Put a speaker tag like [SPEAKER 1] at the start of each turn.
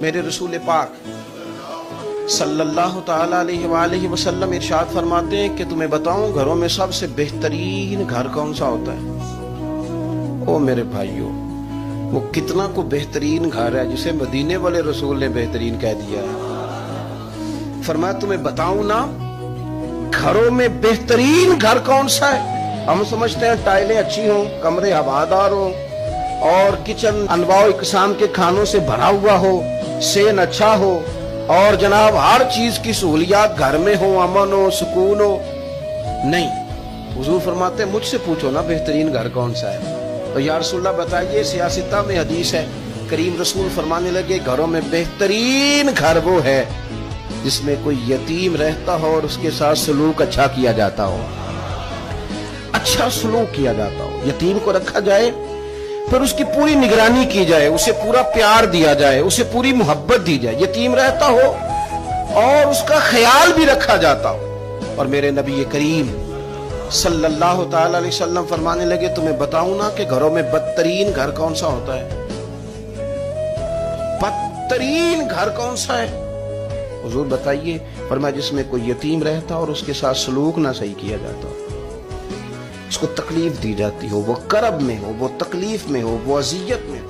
[SPEAKER 1] میرے رسول پاک صلی اللہ تعالیٰ علیہ وآلہ وسلم ارشاد فرماتے ہیں کہ تمہیں بتاؤں گھروں میں سب سے بہترین گھر کون سا ہوتا ہے؟ او میرے بھائیوں، وہ کتنا کو بہترین گھر ہے جسے مدینے والے رسول نے بہترین کہہ دیا ہے۔ فرمایا تمہیں بتاؤں نا گھروں میں بہترین گھر کون سا ہے؟ ہم سمجھتے ہیں ٹائلیں اچھی ہوں، کمرے ہوادار ہوں اور کچن انواع و اقسام کے کھانوں سے بھرا ہوا ہو، سین اچھا ہو اور جناب ہر چیز کی سہولیات گھر میں ہو، امن ہو، سکون ہو۔ نہیں، حضور فرماتے ہیں مجھ سے پوچھو نا بہترین گھر کون سا ہے؟ تو یا رسول اللہ بتائیے، سیاستہ میں حدیث ہے، کریم رسول فرمانے لگے گھروں میں بہترین گھر وہ ہے جس میں کوئی یتیم رہتا ہو اور اس کے ساتھ سلوک اچھا کیا جاتا ہو، اچھا سلوک کیا جاتا ہو، یتیم کو رکھا جائے پھر اس کی پوری نگرانی کی جائے، اسے پورا پیار دیا جائے، اسے پوری محبت دی جائے، یتیم رہتا ہو اور اس کا خیال بھی رکھا جاتا ہو۔ اور میرے نبی کریم صلی اللہ تعالی علیہ وسلم فرمانے لگے تمہیں بتاؤں نا کہ گھروں میں بدترین گھر کون سا ہوتا ہے؟ بدترین گھر کون سا ہے؟ حضور بتائیے، فرمایا جس میں کوئی یتیم رہتا اور اس کے ساتھ سلوک نہ صحیح کیا جاتا، اس کو تکلیف دی جاتی ہو، وہ کرب میں ہو، وہ تکلیف میں ہو، وہ اذیت میں ہو۔